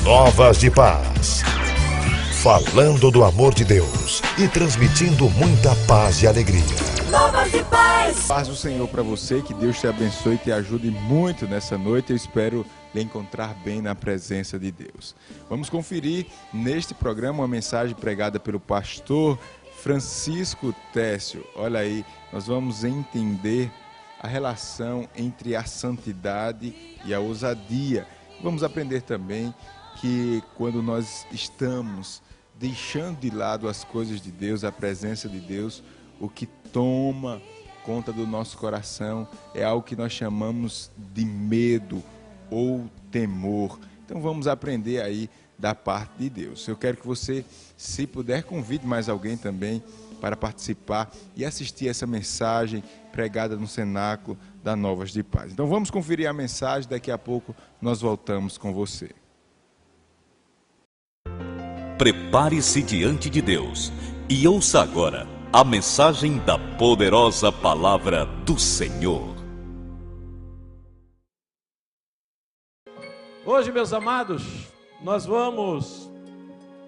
Novas de Paz. Falando do amor de Deus e transmitindo muita paz e alegria. Novas de Paz. Paz do Senhor para você, que Deus te abençoe e te ajude muito nessa noite. Eu espero lhe encontrar bem na presença de Deus. Vamos conferir neste programa uma mensagem pregada pelo pastor Francisco Técio. Olha aí, nós vamos entender a relação entre a santidade e a ousadia. Vamos aprender também que quando nós estamos deixando de lado as coisas de Deus, a presença de Deus, o que toma conta do nosso coração é algo que nós chamamos de medo ou temor. Então vamos aprender aí da parte de Deus. Eu quero que você, se puder, convide mais alguém também para participar e assistir essa mensagem pregada no cenáculo da Novas de Paz. Então vamos conferir a mensagem, daqui a pouco nós voltamos com você. Prepare-se diante de Deus e ouça agora a mensagem da poderosa palavra do Senhor. Hoje, meus amados, nós vamos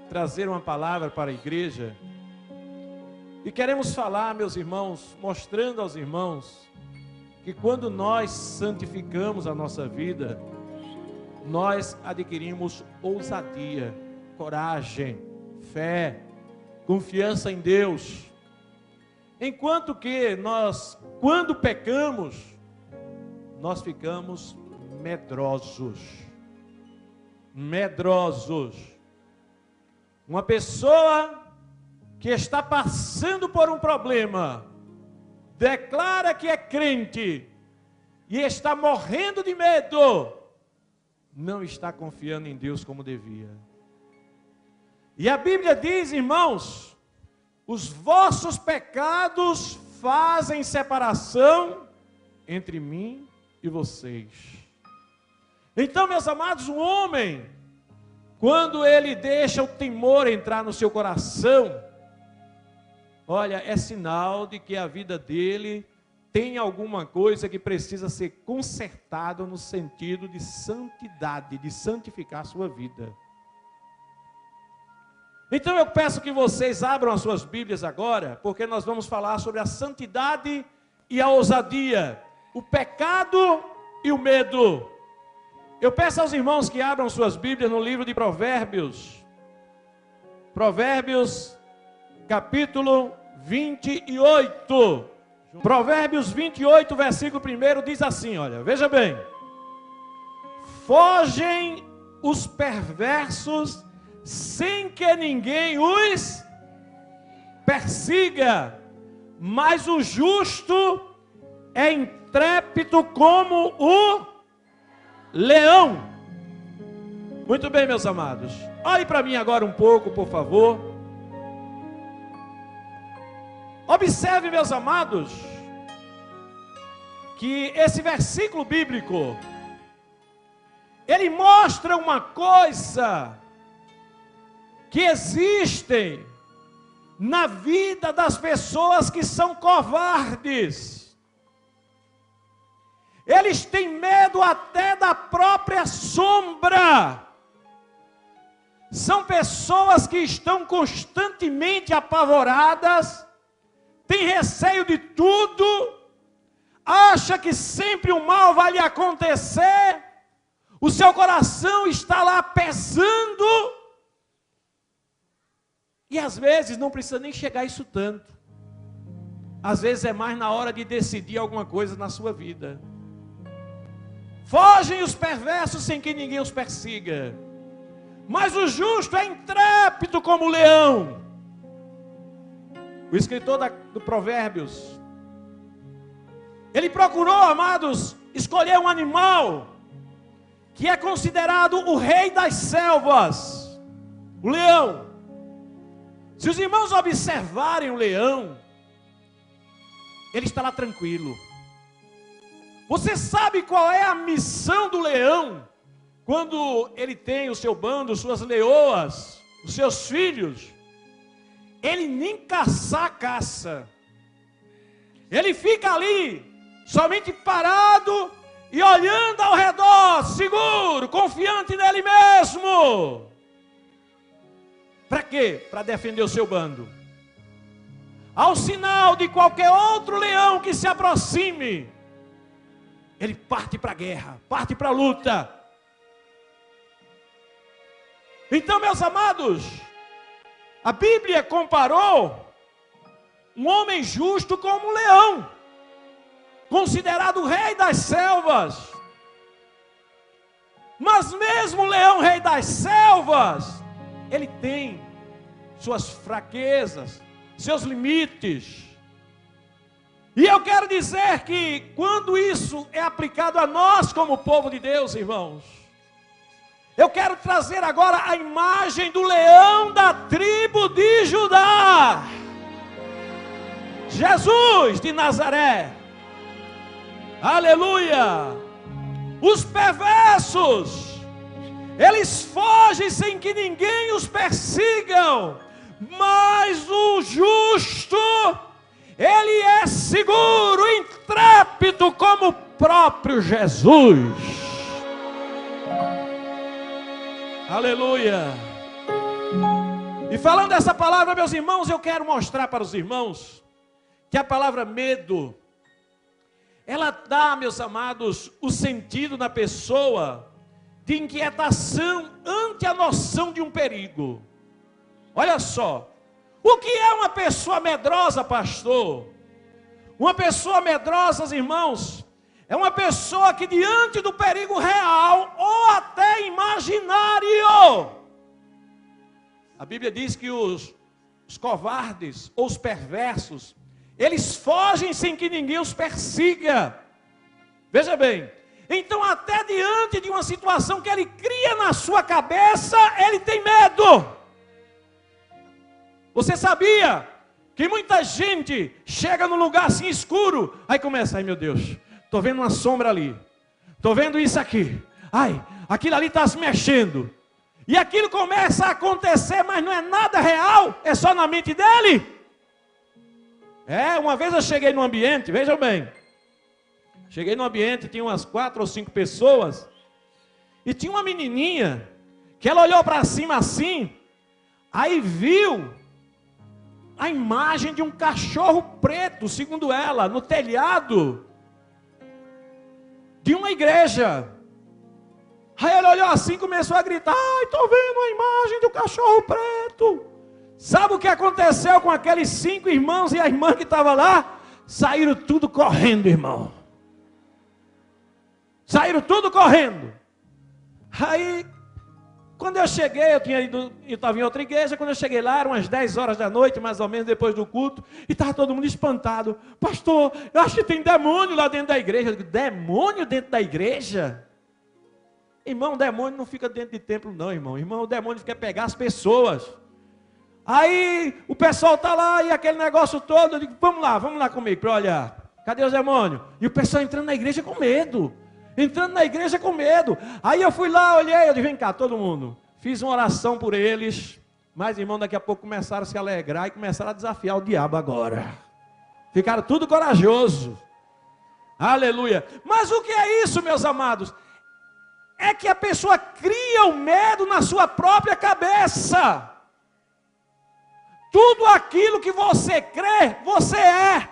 trazer uma palavra para a igreja e queremos falar, meus irmãos, mostrando aos irmãos que quando nós santificamos a nossa vida, nós adquirimos ousadia, coragem, fé, confiança em Deus. Enquanto que nós, quando pecamos, nós ficamos medrosos. Uma pessoa que está passando por um problema, declara que é crente e está morrendo de medo, não está confiando em Deus como devia. E a Bíblia diz, irmãos, os vossos pecados fazem separação entre mim e vocês. Então, meus amados, um homem, quando ele deixa o temor entrar no seu coração, olha, é sinal de que a vida dele tem alguma coisa que precisa ser consertada no sentido de santidade, de santificar a sua vida. Então eu peço que vocês abram as suas Bíblias agora, porque nós vamos falar sobre a santidade e a ousadia, o pecado e o medo. Eu peço aos irmãos que abram suas Bíblias no livro de Provérbios. Provérbios, capítulo 28. Provérbios 28, versículo 1 diz assim, olha, veja bem. Fogem os perversos sem que ninguém os persiga, mas o justo é intrépido como o leão. Muito bem, meus amados. Olhe para mim agora um pouco, por favor. Observe, meus amados, que esse versículo bíblico, ele mostra uma coisa que existem na vida das pessoas que são covardes. Eles têm medo até da própria sombra. São pessoas que estão constantemente apavoradas, têm receio de tudo, acha que sempre o mal vai lhe acontecer, o seu coração está lá pesando, e às vezes não precisa nem chegar a isso tanto. Às vezes é mais na hora de decidir alguma coisa na sua vida. Fogem os perversos sem que ninguém os persiga, mas o justo é intrépido como o leão. O escritor do Provérbios, ele procurou, amados, escolher um animal que é considerado o rei das selvas, o leão. Se os irmãos observarem o leão, ele está lá tranquilo. Você sabe qual é a missão do leão? Quando ele tem o seu bando, suas leoas, os seus filhos, ele nem caçar caça. Ele fica ali, somente parado e olhando ao redor, seguro, confiante nele mesmo. medo. Para quê? Para defender o seu bando. Ao sinal de qualquer outro leão que se aproxime, ele parte para a guerra, parte para a luta. Então, meus amados, a Bíblia comparou um homem justo como um leão, considerado o rei das selvas. Mas mesmo o leão rei das selvas, ele tem suas fraquezas, seus limites. E eu quero dizer que quando isso é aplicado a nós como povo de Deus, irmãos, eu quero trazer agora a imagem do leão da tribo de Judá, Jesus de Nazaré. Aleluia! Os perversos, eles fogem sem que ninguém os persiga, mas o justo, ele é seguro, intrépido como o próprio Jesus. Aleluia! E falando dessa palavra, meus irmãos, eu quero mostrar para os irmãos que a palavra medo, ela dá, meus amados, o sentido na pessoa de inquietação ante a noção de um perigo. Olha só, o que é uma pessoa medrosa, pastor? Uma pessoa medrosa, irmãos, é uma pessoa que diante do perigo real ou até imaginário, a Bíblia diz que os covardes ou os perversos, eles fogem sem que ninguém os persiga. Veja bem, então até diante de uma situação que ele cria na sua cabeça, ele tem medo. Você sabia que muita gente chega num lugar assim escuro, aí começa, ai meu Deus, estou vendo uma sombra ali, estou vendo isso aqui, ai, aquilo ali está se mexendo, e aquilo começa a acontecer, mas não é nada real, é só na mente dele. Uma vez eu cheguei num ambiente, vejam bem, cheguei num ambiente, tinha umas 4 ou 5 pessoas, e tinha uma menininha, que ela olhou para cima assim, aí viu a imagem de um cachorro preto, segundo ela, no telhado de uma igreja. Aí ela olhou assim e começou a gritar, ai, estou vendo a imagem do cachorro preto. Sabe o que aconteceu com aqueles 5 irmãos e a irmã que estava lá? Saíram tudo correndo, irmão. Saíram tudo correndo. Aí, quando eu cheguei, eu estava em outra igreja, quando eu cheguei lá, eram umas 10 horas da noite, mais ou menos, depois do culto, e estava todo mundo espantado. Pastor, eu acho que tem demônio lá dentro da igreja. Eu digo, demônio dentro da igreja? Irmão, o demônio não fica dentro de templo não, irmão. Irmão, o demônio quer pegar as pessoas. Aí o pessoal está lá e aquele negócio todo, eu digo, vamos lá comigo para olhar. Cadê os demônios? E o pessoal entrando na igreja com medo. Aí eu fui lá, olhei, eu disse, vem cá, todo mundo. Fiz uma oração por eles, mas irmão, daqui a pouco começaram a se alegrar e começaram a desafiar o diabo agora. Ficaram tudo corajosos. Aleluia. Mas o que é isso, meus amados? É que a pessoa cria o medo na sua própria cabeça. Tudo aquilo que você crê, você é.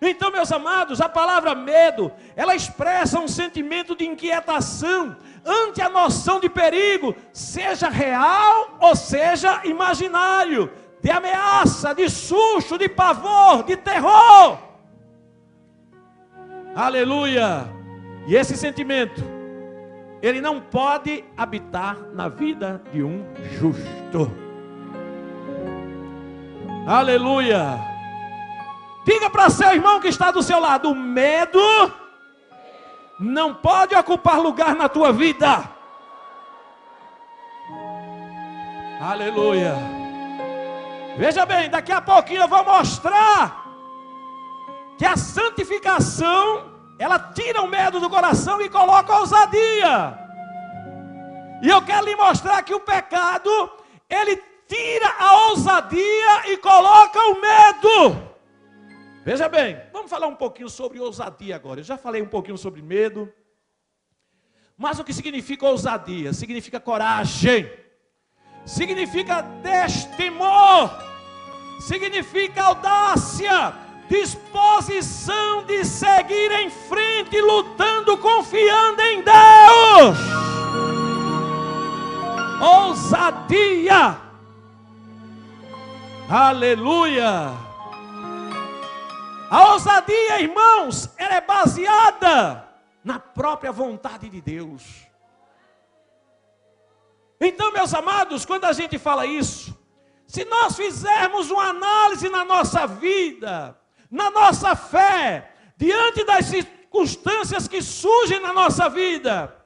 Então, meus amados, a palavra medo, ela expressa um sentimento de inquietação ante a noção de perigo, seja real ou seja imaginário, de ameaça, de susto, de pavor, de terror. Aleluia! E esse sentimento, ele não pode habitar na vida de um justo. Aleluia! Diga para seu irmão que está do seu lado, o medo não pode ocupar lugar na tua vida. Aleluia! Veja bem, daqui a pouquinho eu vou mostrar que a santificação, ela tira o medo do coração e coloca a ousadia. E eu quero lhe mostrar que o pecado, ele tira a ousadia e coloca o medo. Veja bem, vamos falar um pouquinho sobre ousadia agora. Eu já falei um pouquinho sobre medo. Mas o que significa ousadia? Significa coragem, significa destemor, significa audácia, disposição de seguir em frente, lutando, confiando em Deus. Ousadia. Aleluia. A ousadia, irmãos, ela é baseada na própria vontade de Deus. Então, meus amados, quando a gente fala isso, se nós fizermos uma análise na nossa vida, na nossa fé, diante das circunstâncias que surgem na nossa vida,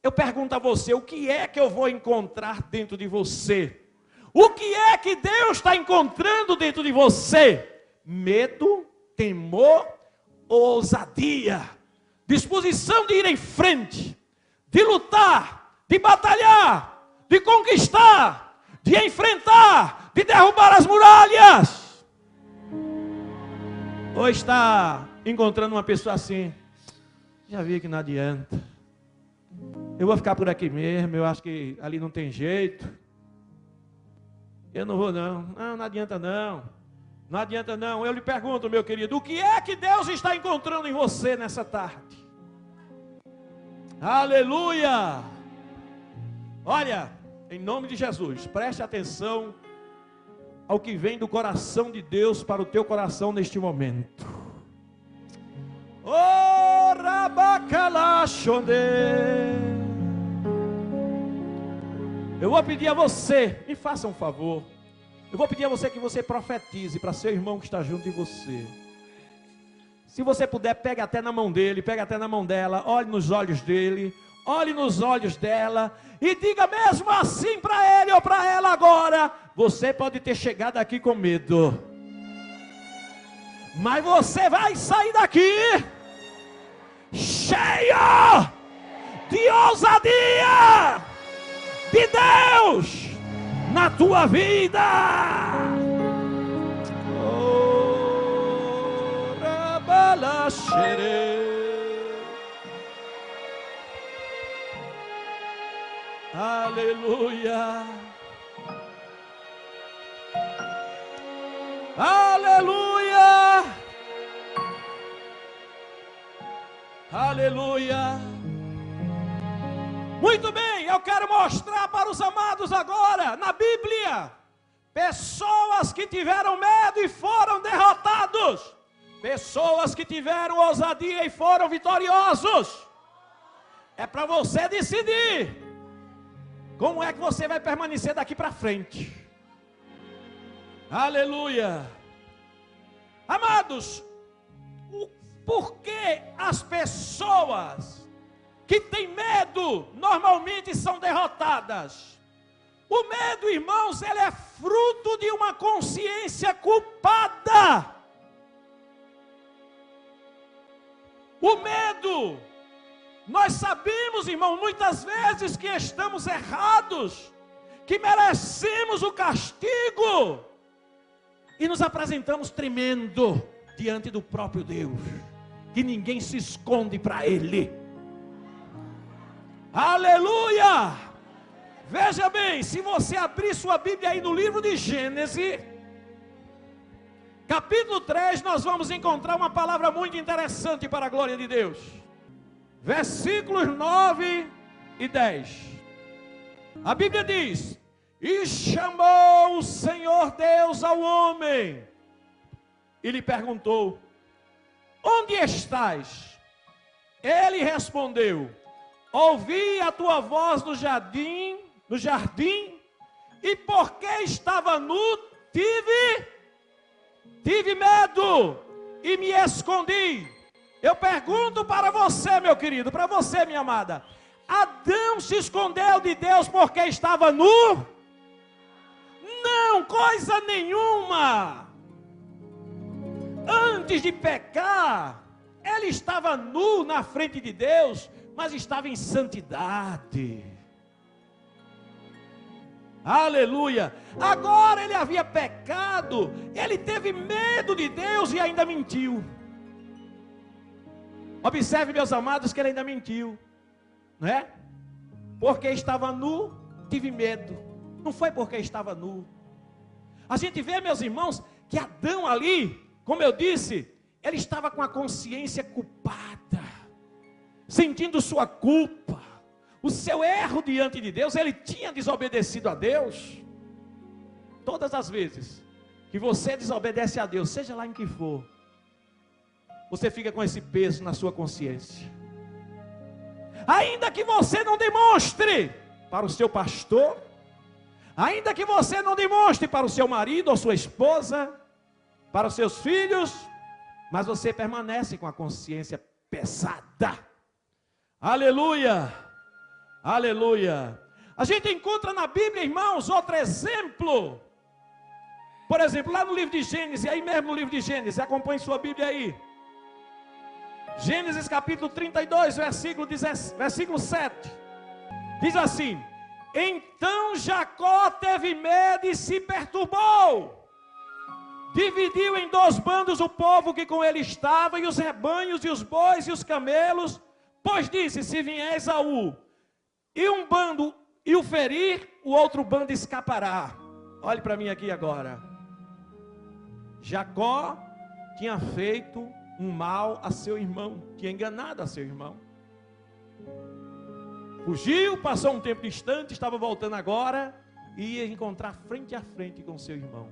eu pergunto a você, o que é que eu vou encontrar dentro de você? O que é que Deus está encontrando dentro de você? Medo, temor ou ousadia? Disposição de ir em frente, de lutar, de batalhar, de conquistar, de enfrentar, de derrubar as muralhas. Ou está encontrando uma pessoa assim, já vi que não adianta, eu vou ficar por aqui mesmo, eu acho que ali não tem jeito, eu não vou não adianta não adianta não. Eu lhe pergunto, meu querido, o que é que Deus está encontrando em você nessa tarde? Aleluia! Olha, em nome de Jesus, preste atenção ao que vem do coração de Deus para o teu coração neste momento. Eu vou pedir a você, me faça um favor. Eu vou pedir a você que você profetize para seu irmão que está junto de você. Se você puder, pegue até na mão dele, pegue até na mão dela, olhe nos olhos dele, olhe nos olhos dela e diga mesmo assim para ele ou para ela agora: você pode ter chegado aqui com medo, mas você vai sair daqui cheio de ousadia de Deus na tua vida. Aleluia. Aleluia. Aleluia. Muito bem, eu quero mostrar para os amados agora, na Bíblia, pessoas que tiveram medo e foram derrotados, pessoas que tiveram ousadia e foram vitoriosos. É para você decidir como é que você vai permanecer daqui para frente. Aleluia. Amados, por que as pessoas que têm medo normalmente são derrotadas? O medo, irmãos, ele é fruto de uma consciência culpada. O medo, nós sabemos, irmão, muitas vezes que estamos errados, que merecemos o castigo, e nos apresentamos tremendo diante do próprio Deus, que ninguém se esconde para Ele. Aleluia! Veja bem, se você abrir sua Bíblia aí no livro de Gênesis, capítulo 3, nós vamos encontrar uma palavra muito interessante para a glória de Deus. Versículos 9 e 10. A Bíblia diz: e chamou o Senhor Deus ao homem e lhe perguntou: onde estás? Ele respondeu: ouvi a tua voz no jardim, e porque estava nu, tive medo e me escondi. Eu pergunto para você, meu querido, para você, minha amada: Adão se escondeu de Deus porque estava nu? Não, coisa nenhuma. Antes de pecar, ele estava nu na frente de Deus, mas estava em santidade. Aleluia. Agora ele havia pecado, ele teve medo de Deus e ainda mentiu. Observe, meus amados, que ele ainda mentiu. não é? Porque estava nu, tive medo. Não foi porque estava nu. A gente vê, meus irmãos, que Adão ali, como eu disse, ele estava com a consciência culpada, sentindo sua culpa, o seu erro diante de Deus. Ele tinha desobedecido a Deus. Todas as vezes que você desobedece a Deus, seja lá em que for, você fica com esse peso na sua consciência. Ainda que você não demonstre para o seu pastor, ainda que você não demonstre para o seu marido ou sua esposa, para os seus filhos, mas você permanece com a consciência pesada. Aleluia, aleluia. A gente encontra na Bíblia, irmãos, outro exemplo. Por exemplo, lá no livro de Gênesis, aí mesmo no livro de Gênesis, acompanhe sua Bíblia aí. Gênesis capítulo 32, versículo 7. Diz assim: então Jacó teve medo e se perturbou. Dividiu em 2 bandos o povo que com ele estava, e os rebanhos, e os bois, e os camelos. Pois disse: se vier Esaú, e um bando e o ferir, o outro bando escapará. Olhe para mim aqui agora. Jacó tinha feito um mal a seu irmão, tinha enganado a seu irmão. Fugiu, passou um tempo distante, estava voltando agora, e ia encontrar frente a frente com seu irmão.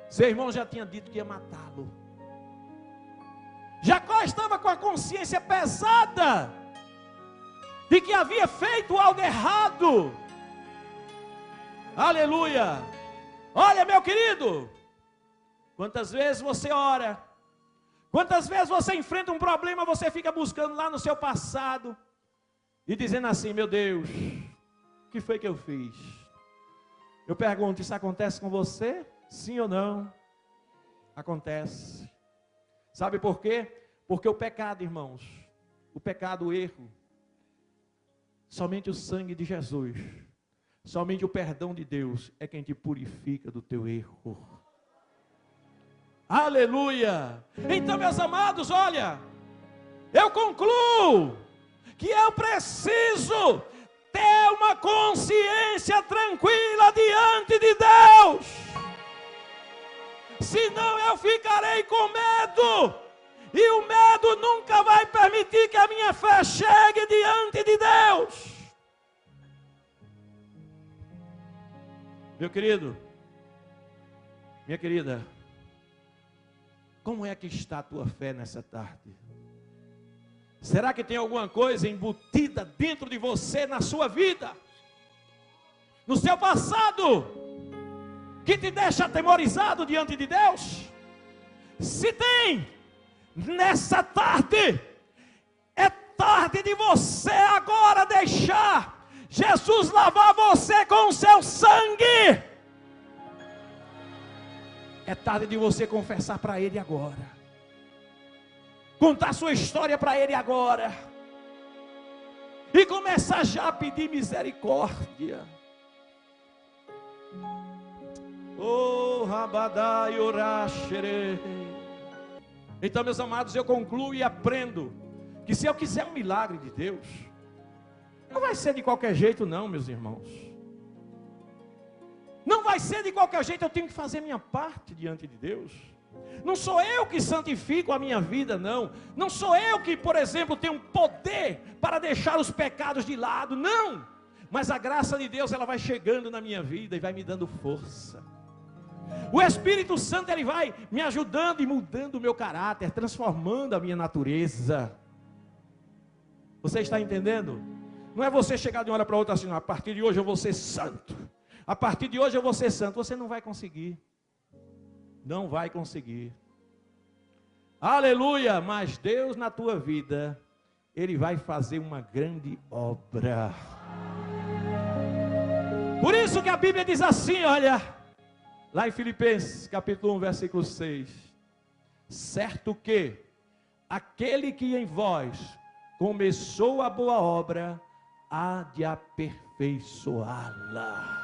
Seu irmão já tinha dito que ia matá-lo. Jacó estava com a consciência pesada de que havia feito algo errado. Aleluia. Olha, meu querido, quantas vezes você ora, quantas vezes você enfrenta um problema, você fica buscando lá no seu passado e dizendo assim: meu Deus, o que foi que eu fiz? Eu pergunto, isso acontece com você? Sim ou não? Acontece. Sabe por quê? Porque o pecado, irmãos, o pecado, o erro, somente o sangue de Jesus, somente o perdão de Deus é quem te purifica do teu erro. Aleluia! Então, meus amados, olha, eu concluo que eu preciso ter uma consciência tranquila diante de Deus, senão eu ficarei com medo, e o medo nunca vai permitir que a minha fé chegue diante de Deus. Meu querido, minha querida, como é que está a tua fé nessa tarde? Será que tem alguma coisa embutida dentro de você, na sua vida, no seu passado, que te deixa atemorizado diante de Deus? Se tem, nessa tarde, é tarde de você agora deixar Jesus lavar você com o seu sangue. É tarde de você confessar para Ele agora, contar sua história para Ele agora, e começar já a pedir misericórdia. Oh, Rabadai Orachere. Então, meus amados, eu concluo e aprendo que se eu quiser um milagre de Deus, não vai ser de qualquer jeito não, meus irmãos. Não vai ser de qualquer jeito, eu tenho que fazer minha parte diante de Deus. Não sou eu que santifico a minha vida, não. Não sou eu que, por exemplo, tenho poder para deixar os pecados de lado, não. Mas a graça de Deus, ela vai chegando na minha vida e vai me dando força. O Espírito Santo, ele vai me ajudando e mudando o meu caráter, transformando a minha natureza. Você está entendendo? Não é você chegar de uma hora para outra assim: a partir de hoje eu vou ser santo, a partir de hoje eu vou ser santo. Você não vai conseguir. Não vai conseguir. Aleluia. Mas Deus na tua vida, Ele vai fazer uma grande obra. Por isso que a Bíblia diz assim, olha, lá em Filipenses capítulo 1, versículo 6: certo que aquele que em vós começou a boa obra há de aperfeiçoá-la.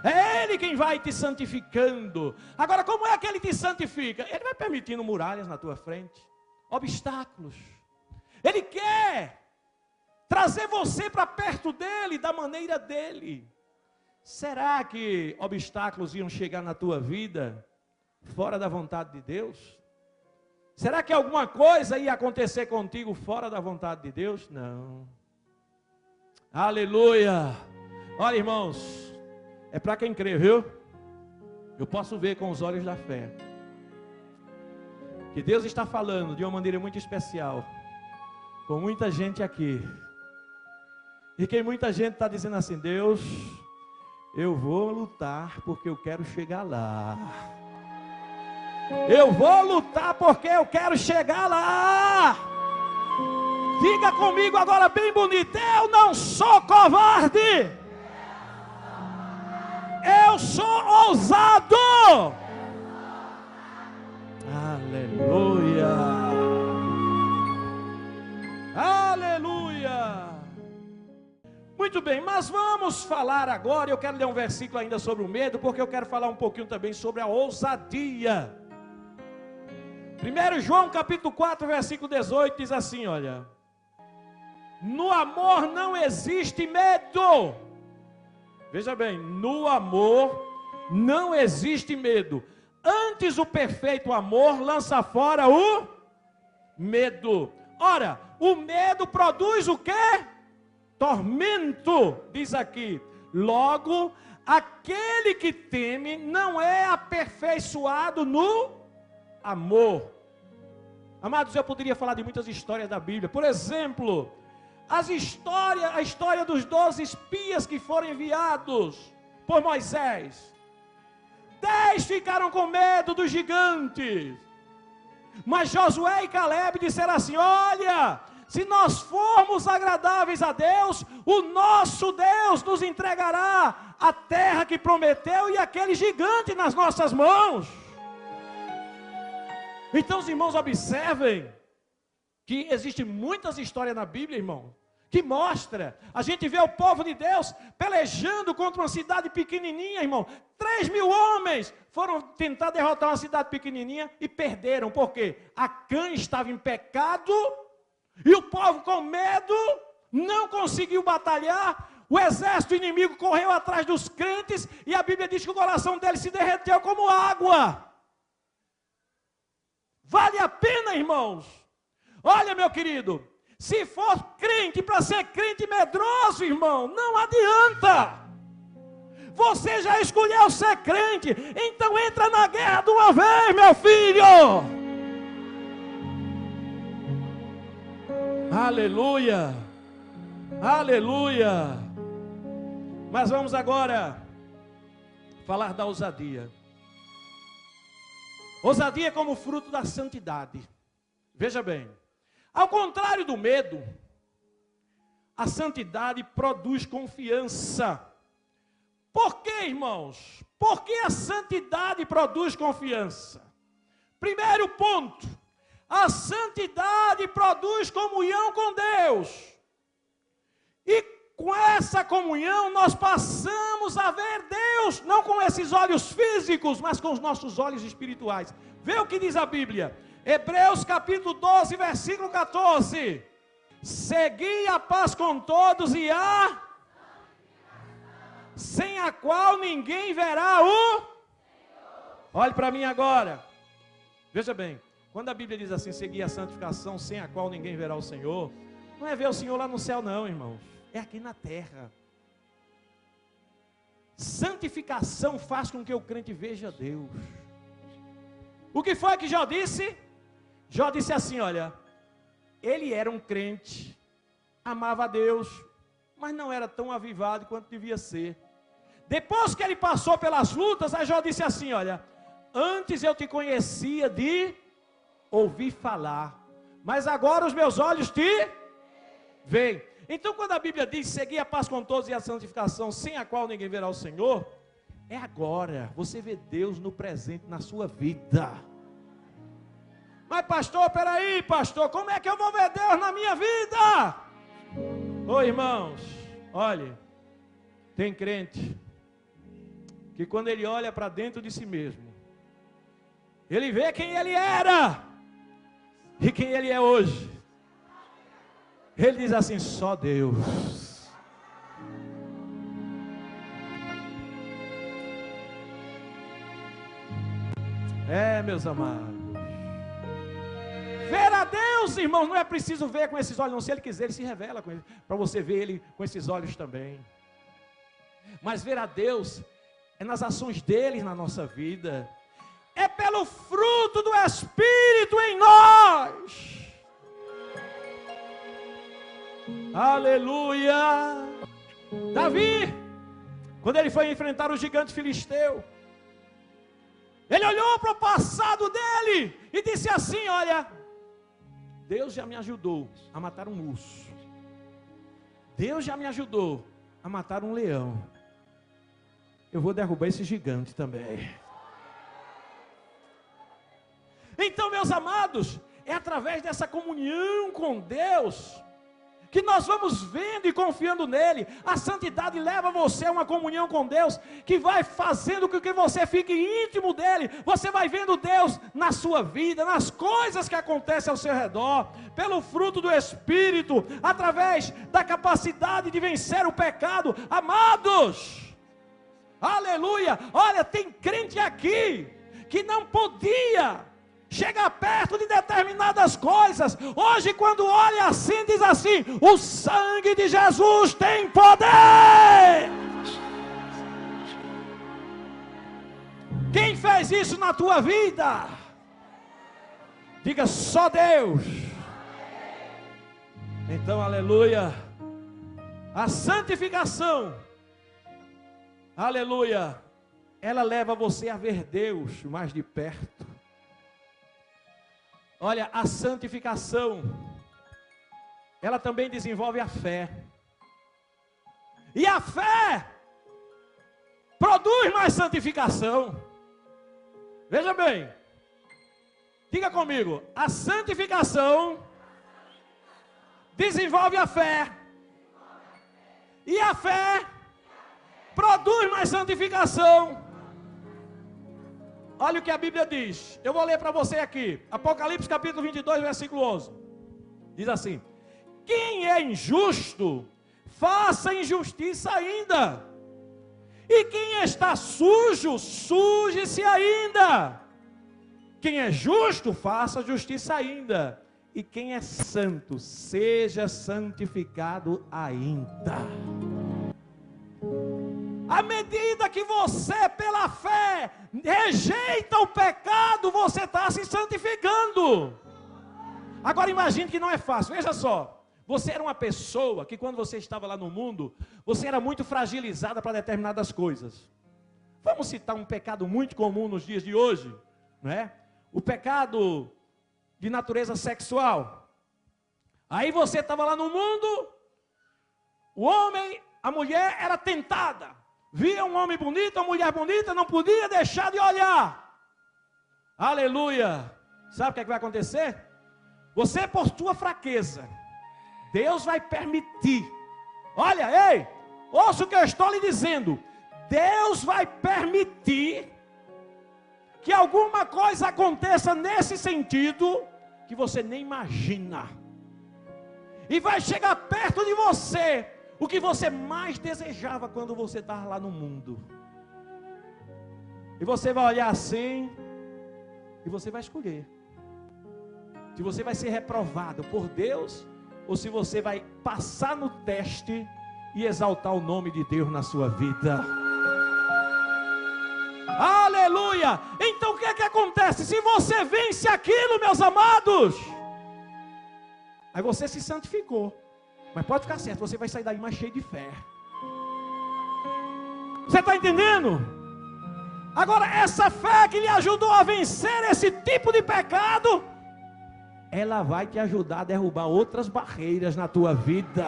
É Ele quem vai te santificando. Agora, como é que Ele te santifica? Ele vai permitindo muralhas na tua frente, obstáculos. Ele quer trazer você para perto dele, da maneira dele. Será que obstáculos iam chegar na tua vida fora da vontade de Deus? Será que alguma coisa ia acontecer contigo fora da vontade de Deus? Não. Aleluia. Olha, irmãos, é para quem crê, viu? Eu posso ver com os olhos da fé que Deus está falando de uma maneira muito especial com muita gente aqui. E que muita gente está dizendo assim: Deus, eu vou lutar porque eu quero chegar lá. Eu vou lutar porque eu quero chegar lá. Diga comigo agora bem bonito: eu não sou covarde. Eu sou ousado. Aleluia. Aleluia. Muito bem, mas vamos falar agora. Eu quero ler um versículo ainda sobre o medo, porque eu quero falar um pouquinho também sobre a ousadia. 1 João capítulo 4, versículo 18 diz assim, olha: no amor não existe medo. Veja bem, no amor não existe medo. Antes o perfeito amor lança fora o medo. Ora, o medo produz o quê? Tormento, diz aqui. Logo, aquele que teme não é aperfeiçoado no amor. Amados, eu poderia falar de muitas histórias da Bíblia. Por exemplo, a história dos 12 espias que foram enviados por Moisés. 10 ficaram com medo dos gigantes. Mas Josué e Caleb disseram assim: olha, se nós formos agradáveis a Deus, o nosso Deus nos entregará a terra que prometeu e aquele gigante nas nossas mãos. Então os irmãos observem que existem muitas histórias na Bíblia, irmão, que mostra, a gente vê o povo de Deus pelejando contra uma cidade pequenininha, irmão. 3.000 homens foram tentar derrotar uma cidade pequenininha e perderam. Por quê? Acã estava em pecado e o povo com medo não conseguiu batalhar. O exército inimigo correu atrás dos crentes e a Bíblia diz que o coração deles se derreteu como água. Vale a pena, irmãos. Olha, meu querido, se for crente para ser crente medroso, irmão, não adianta. Você já escolheu ser crente, então entra na guerra de uma vez, meu filho. Aleluia, aleluia. Mas vamos agora falar da ousadia. Ousadia como fruto da santidade. Veja bem, ao contrário do medo, a santidade produz confiança. Por quê, irmãos? Por que a santidade produz confiança? Primeiro ponto, a santidade produz comunhão com Deus. E com essa comunhão nós passamos a ver Deus, não com esses olhos físicos, mas com os nossos olhos espirituais. Vê o que diz a Bíblia. Hebreus capítulo 12, versículo 14. Segui a paz com todos e a sem a qual ninguém verá o... Olhe para mim agora. Veja bem, quando a Bíblia diz assim, seguir a santificação sem a qual ninguém verá o Senhor, não é ver o Senhor lá no céu não, irmãos. É aqui na terra. Santificação faz com que o crente veja Deus. O que foi que Jó disse? Jó disse assim, olha, ele era um crente, amava a Deus, mas não era tão avivado quanto devia ser. Depois que ele passou pelas lutas, a Jó disse assim, olha, antes eu te conhecia de ouvir falar, mas agora os meus olhos te veem. Então quando a Bíblia diz, seguir a paz com todos e a santificação, sem a qual ninguém verá o Senhor, é agora, você vê Deus no presente, na sua vida. Mas pastor, peraí pastor, como é que eu vou ver Deus na minha vida? Ô irmãos, olhe, tem crente que quando ele olha para dentro de si mesmo, ele vê quem ele era e quem ele é hoje. Ele diz assim: só Deus. Meus amados, ver a Deus, irmãos, não é preciso ver com esses olhos, não. Se Ele quiser, Ele se revela para você ver Ele com esses olhos também. Mas ver a Deus é nas ações dele na nossa vida, é pelo fruto do Espírito em nós. Aleluia! Davi, quando ele foi enfrentar o gigante filisteu, ele olhou para o passado dele e disse assim: olha, Deus já me ajudou a matar um urso, Deus já me ajudou a matar um leão, eu vou derrubar esse gigante também. Então, meus amados, é através dessa comunhão com Deus que nós vamos vendo e confiando nele. A santidade leva você a uma comunhão com Deus, que vai fazendo com que você fique íntimo dele. Você vai vendo Deus na sua vida, nas coisas que acontecem ao seu redor, pelo fruto do Espírito, através da capacidade de vencer o pecado. Amados, aleluia! Olha, tem crente aqui que não podia chegar perto de determinadas coisas. Hoje, quando olha assim, diz assim: o sangue de Jesus tem poder. Quem fez isso na tua vida? Diga: só Deus. Então, aleluia, a santificação, aleluia, ela leva você a ver Deus mais de perto. Olha, a santificação, ela também desenvolve a fé. E a fé produz mais santificação. Veja bem, diga comigo: a santificação desenvolve a fé. E a fé produz mais santificação. Olha o que a Bíblia diz. Eu vou ler para você aqui. Apocalipse capítulo 22, versículo 11. Diz assim: quem é injusto, faça injustiça ainda. E quem está sujo, suje-se ainda. Quem é justo, faça justiça ainda. E quem é santo, seja santificado ainda. À medida que você, pela fé, rejeita o pecado, você está se santificando. Agora imagine que não é fácil. Veja só, você era uma pessoa que quando você estava lá no mundo, você era muito fragilizada para determinadas coisas. Vamos citar um pecado muito comum nos dias de hoje, não é? O pecado de natureza sexual. Aí você estava lá no mundo, o homem, a mulher era tentada. Via um homem bonito, uma mulher bonita, não podia deixar de olhar. Aleluia! Sabe o que é que vai acontecer? Você, por tua fraqueza, Deus vai permitir. Olha, ei, ouça o que eu estou lhe dizendo. Deus vai permitir que alguma coisa aconteça nesse sentido que você nem imagina. E vai chegar perto de você o que você mais desejava quando você estava lá no mundo. E você vai olhar assim, e você vai escolher se você vai ser reprovado por Deus, ou se você vai passar no teste e exaltar o nome de Deus na sua vida. Aleluia! Então o que é que acontece? Se você vence aquilo, meus amados, aí você se santificou. Mas pode ficar certo, você vai sair daí mais cheio de fé. Você está entendendo? Agora, essa fé que lhe ajudou a vencer esse tipo de pecado, ela vai te ajudar a derrubar outras barreiras na tua vida.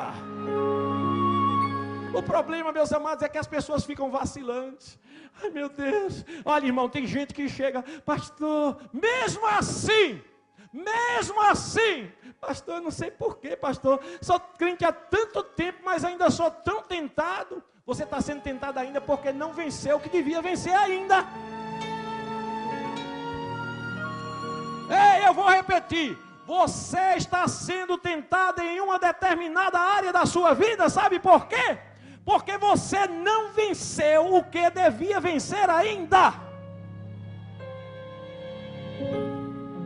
O problema, meus amados, é que as pessoas ficam vacilantes. Ai, meu Deus. Olha, irmão, tem gente que chega: pastor, mesmo assim, pastor, eu não sei porquê, pastor, sou crente há tanto tempo, mas ainda sou tão tentado. Você está sendo tentado ainda porque não venceu o que devia vencer ainda. Ei, eu vou repetir. Você está sendo tentado em uma determinada área da sua vida, sabe por quê? Porque você não venceu o que devia vencer ainda.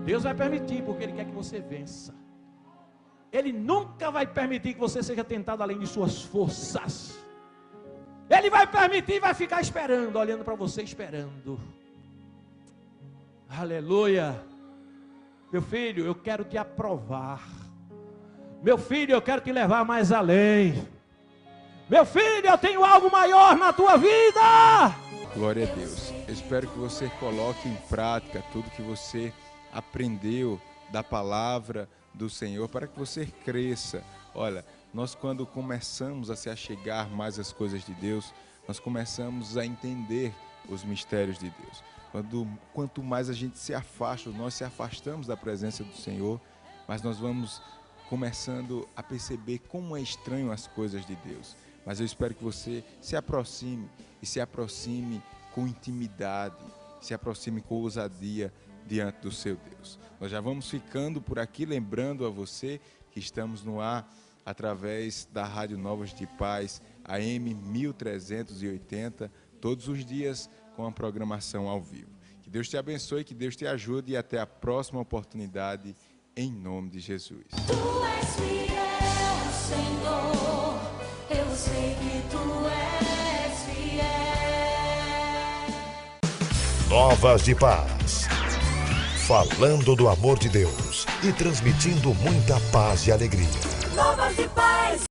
Deus vai permitir, porque Ele quer que você vença. Ele nunca vai permitir que você seja tentado além de suas forças. Ele vai permitir e vai ficar esperando, olhando para você, esperando. Aleluia. Meu filho, eu quero te aprovar. Meu filho, eu quero te levar mais além. Meu filho, eu tenho algo maior na tua vida. Glória a Deus. Eu espero que você coloque em prática tudo que você aprendeu da palavra do Senhor, para que você cresça. Olha, nós quando começamos a se achegar mais às coisas de Deus, nós começamos a entender os mistérios de Deus. Quanto mais a gente se afasta, nós se afastamos da presença do Senhor, mas nós vamos começando a perceber como é estranho as coisas de Deus. Mas eu espero que você se aproxime, e se aproxime com intimidade, se aproxime com ousadia diante do seu Deus. Nós já vamos ficando por aqui, lembrando a você que estamos no ar através da Rádio Novas de Paz, AM 1380, todos os dias com a programação ao vivo. Que Deus te abençoe, que Deus te ajude e até a próxima oportunidade, em nome de Jesus. Tu és fiel, Senhor, eu sei que tu és fiel. Novas de Paz. Falando do amor de Deus e transmitindo muita paz e alegria. Novas de Paz.